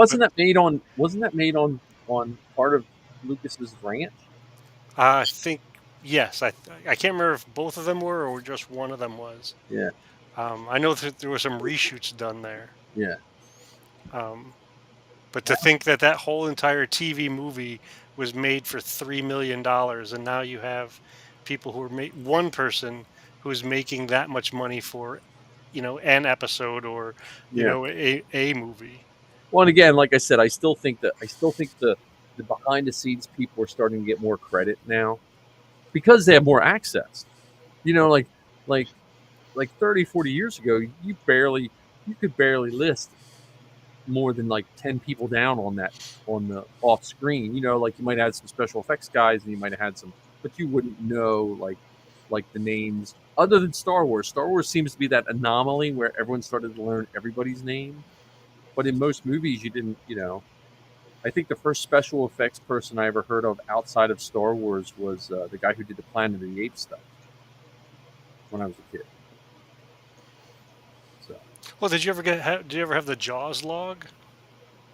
wasn't that made on part of Lucas's ranch? I think yes, I can't remember if both of them were or just one of them was. Yeah, I know that there were some reshoots done there. yeah, Um, but to think that whole entire TV movie was made for $3 million, and now you have people who are one person who's making that much money for, an episode or, yeah. a movie. Well, and again, like I said, I still think the behind the scenes people are starting to get more credit now because they have more access. Like like 30, 40 years ago, you could barely list more than like 10 people down on the off screen. You know, like you might have had some special effects guys, and you might have had some, but you wouldn't know like the names other than Star Wars. Star Wars seems to be that anomaly where everyone started to learn everybody's name, but in most movies you didn't. You know, I think the first special effects person I ever heard of outside of Star Wars was the guy who did the Planet of the Apes stuff when I was a kid. So Well, did you ever have the Jaws log?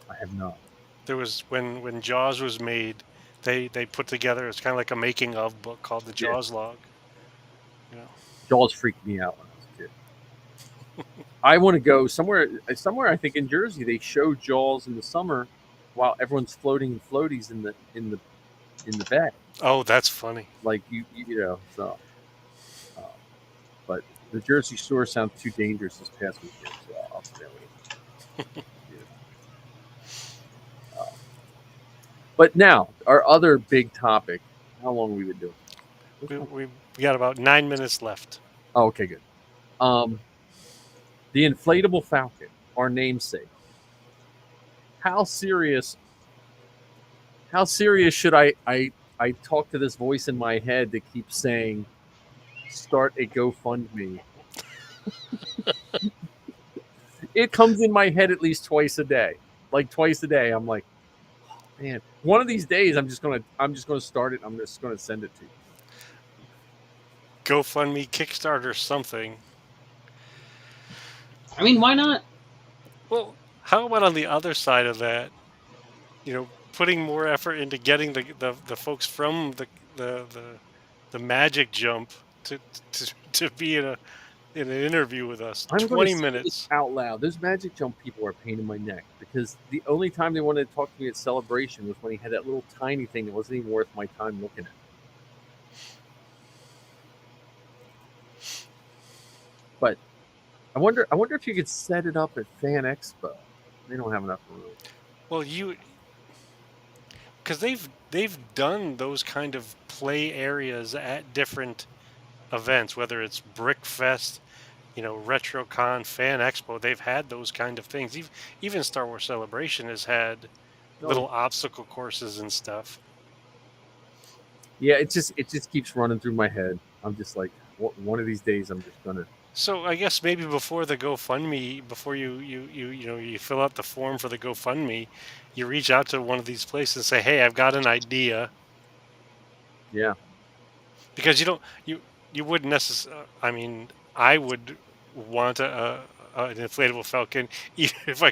I have not. There was when Jaws was made, they put together, it's kind of like a making of book called the Yeah, Jaws log. You know, Jaws freaked me out when I was a kid. I want to go somewhere. Somewhere I think in Jersey they show Jaws in the summer while everyone's floating in floaties in the bay. oh, that's funny. Like you know. So, uh, but the Jersey Shore sounds too dangerous this past weekend, so I'll stay away. Yeah. But now our other big topic. How long have we been doing? We got about 9 minutes left. Oh, okay, good. The inflatable Falcon, our namesake. How serious should I talk to this voice in my head that keeps saying, start a GoFundMe? It comes in my head at least twice a day. Like twice a day, I'm like, oh, man, one of these days I'm just gonna start it. I'm just gonna send it to you. GoFundMe, Kickstarter, something. I mean, why not? Well, how about on the other side of that? You know, putting more effort into getting the folks from the magic jump to be in an interview with us. I'm 20 say this minutes out loud. Those magic jump people are a pain in my neck because the only time they wanted to talk to me at Celebration was when he had that little tiny thing that wasn't even worth my time looking at. But I wonder if you could set it up at Fan Expo. They don't have enough room. Well, because they've done those kind of play areas at different events, whether it's Brickfest, you know, RetroCon, Fan Expo. They've had those kind of things. Even Star Wars Celebration has had little obstacle courses and stuff. Yeah, it just keeps running through my head. I'm just like, one of these days I'm just gonna. So I guess maybe before the GoFundMe, before you fill out the form for the GoFundMe, you reach out to one of these places and say, "Hey, I've got an idea." Yeah. Because you wouldn't necessarily. I mean, I would want an inflatable Falcon, even if I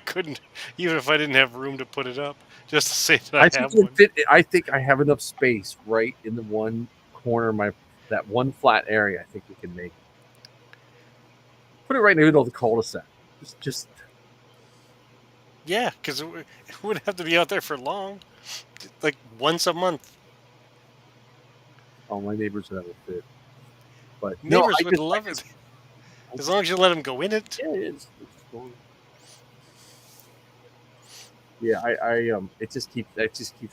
didn't have room to put it up, just to say that I have one. I think I have enough space right in the one corner of that one flat area. I think we can make it. Put it right in the middle of the cul-de-sac. Just yeah, because it wouldn't have to be out there for long, like once a month. Oh, my neighbors would have a fit. But neighbors would love it as long as you let them go in it. Yeah, it is. Yeah, I it just keeps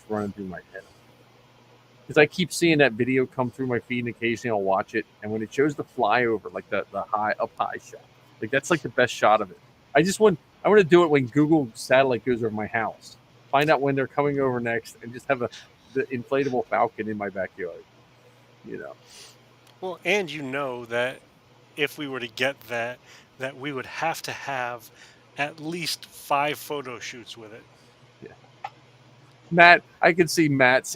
running through my head because I keep seeing that video come through my feed, and occasionally I'll watch it. And when it shows the flyover, like the high shot, like that's like the best shot of it. I want to do it when Google satellite goes over my house. Find out when they're coming over next, and just have the inflatable Falcon in my backyard. You know. Well, and you know that if we were to get that we would have to have at least 5 photo shoots with it. Yeah. Matt, I could see Matt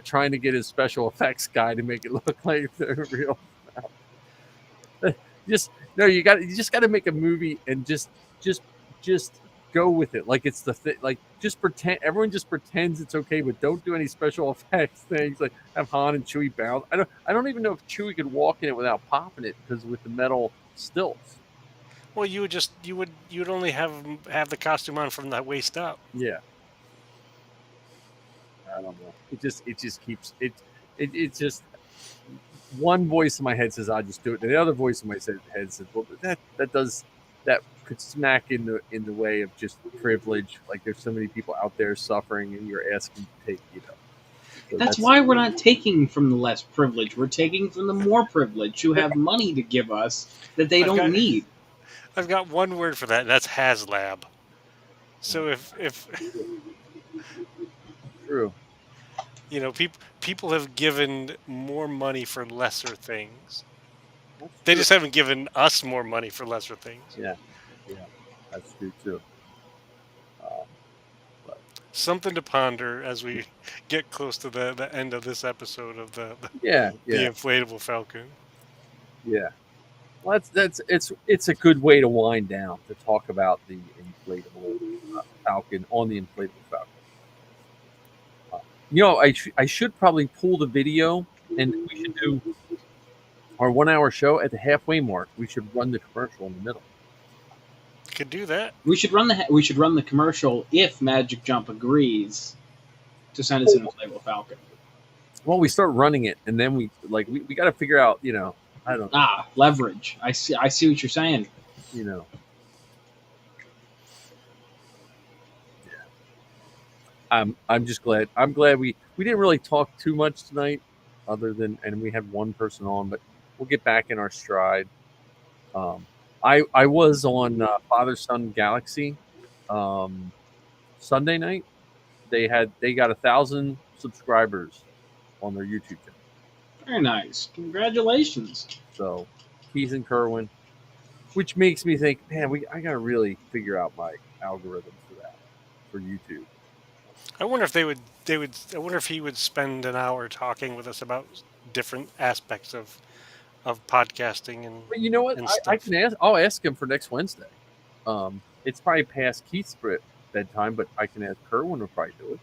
trying to get his special effects guy to make it look like the real. You just got to make a movie and just go with it. Like it's the thing. Like just pretend. Everyone just pretends it's okay, but don't do any special effects things. Like have Han and Chewie bound. I don't even know if Chewie could walk in it without popping it because with the metal stilts. Well, you'd only have the costume on from the waist up. Yeah. I don't know. It just keeps it. It's just one voice in my head says I'll just do it, and the other voice in my head says, well, that could smack in the way of just privilege. Like there's so many people out there suffering, and you're asking to take, you know. So that's why we're not taking from the less privileged. We're taking from the more privileged who have money to give us that they don't need. I've got one word for that. And that's HasLab. So if True. people have given more money for lesser things. That's They true. just haven't given us more money for lesser things. Yeah. Yeah. That's true too. Um, but Something to ponder as we get close to the end of this episode of yeah. the Yeah. inflatable Falcon. Yeah. Well, it's a good way to wind down to talk about the inflatable Falcon on the inflatable Falcon. I should probably pull the video, and we should do our 1 hour show at the halfway mark. We should run the commercial in the middle. Could do that. We should run the commercial if Magic Jump agrees to send us an inflatable Falcon. Well, we start running it, and then we got to figure out. I don't. Leverage. I see what you're saying. You know. I'm just glad. I'm glad we didn't really talk too much tonight, and we had one person on, but we'll get back in our stride. I was on Father Son Galaxy Sunday night. They got 1,000 subscribers on their YouTube channel. Very nice. Congratulations. So Keith and Kerwin, which makes me think, man, I gotta really figure out my algorithm for YouTube. I wonder if I wonder if he would spend an hour talking with us about different aspects of podcasting and But you know what? and I stuff. can ask. I'll ask him for next Wednesday. It's probably past Keith's bedtime, but I can ask Kerwin will probably do it.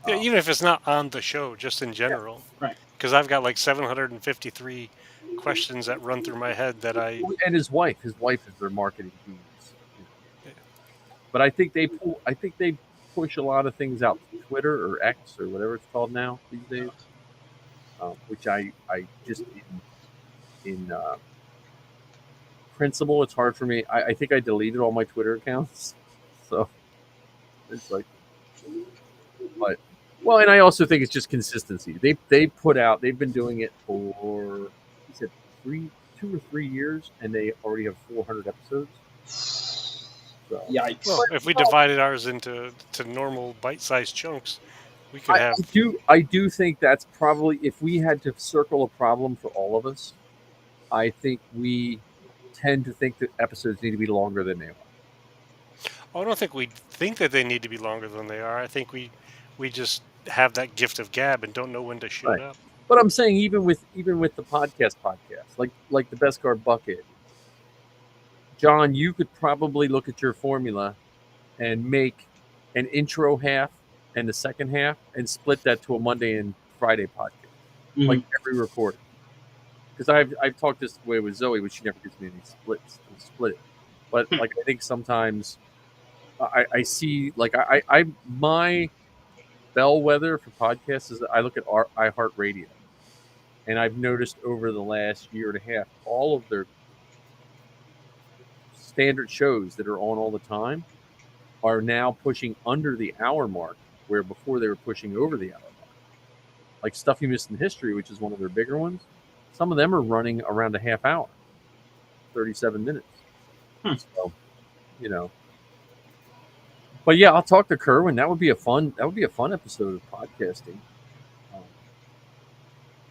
Yeah, even if it's not on the show, just in general. Right. Because I've got like 753 questions that run through my head that I. And his wife is their marketing genius. But I think they push a lot of things out to Twitter or X or whatever it's called now these days, which I just in principle it's hard for me. I think I deleted all my Twitter accounts, so it's like, but well, and I also think it's just consistency. They've been doing it for he said 2 or 3 years, and they already have 400 episodes. So, Yikes. Well, if we divided ours into normal bite-sized chunks, we could have. I do think that's probably, if we had to circle a problem for all of us, I think we tend to think that episodes need to be longer than they are. I don't think we think that they need to be longer than they are. I think we just have that gift of gab and don't know when to shoot Right. up. But I'm saying even with the podcast, like the Best Guard Bucket, John, you could probably look at your formula and make an intro half and the second half and split that to a Monday and Friday podcast, like every recording. Because I've talked this way with Zoe, but she never gives me any splits to split it. But like I think sometimes I see like I my bellwether for podcasts is that I look at iHeartRadio, and I've noticed over the last year and a half all of their standard shows that are on all the time are now pushing under the hour mark, where before they were pushing over the hour mark. Like Stuff You Missed in History, which is one of their bigger ones, some of them are running around a half hour, 37 minutes. So, But yeah, I'll talk to Kerwin. That would be a fun episode of podcasting.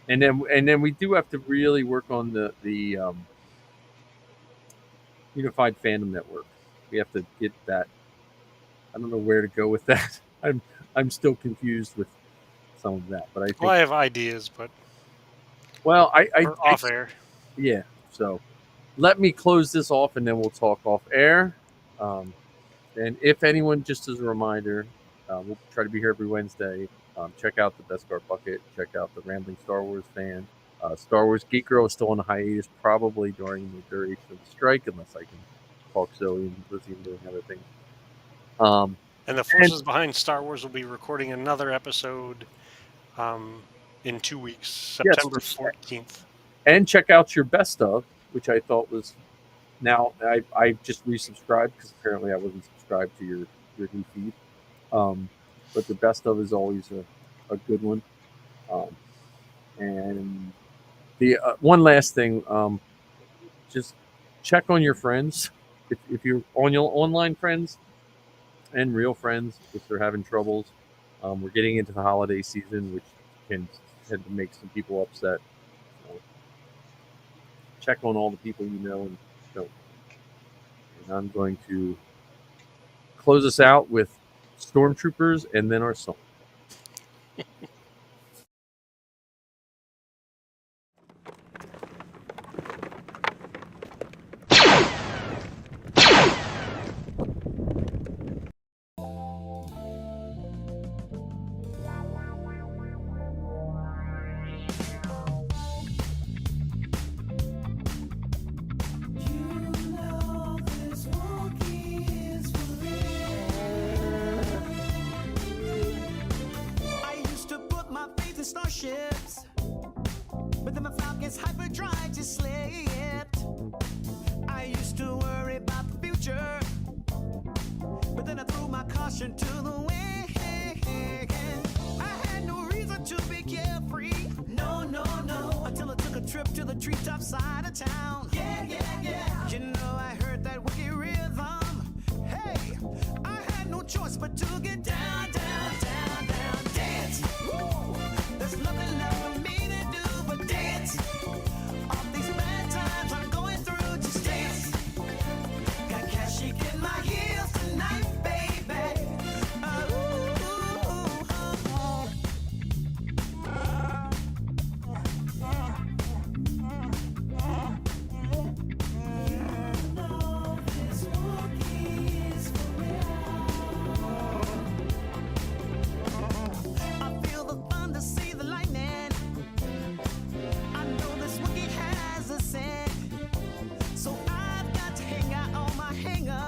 And then we do have to really work on the Unified Fandom Network. We have to get that. I don't know where to go with that. I'm still confused with some of that, but I think. Well, I have ideas, but we're off air. Yeah. So let me close this off, and then we'll talk off air. And if anyone, just as a reminder, we'll try to be here every Wednesday. Check out the Best Guard Bucket. Check out the Rambling Star Wars Fan. Star Wars Geek Girl is still on a hiatus, probably during the duration of the strike, unless I can talk Zoe and Lizzie and doing other things. And the forces behind Star Wars will be recording another episode in 2 weeks, September 14th. And check out your best of, which I thought was. Now I just resubscribed because apparently I wasn't subscribed to your new feed. But the best of is always a good one. And the one last thing, just check on your friends. If you're on your online friends, and real friends if they're having troubles. We're getting into the holiday season, which can tend to make some people upset. So check on all the people you know and don't. And I'm going to close us out with Stormtroopers and then our song. I used to put my faith in starships, but then my Falcon's hyperdrive just slipped. I used to worry about the future, but then I threw my caution to the wind. I had no reason to be carefree, no, until I took a trip to the treetop side of town.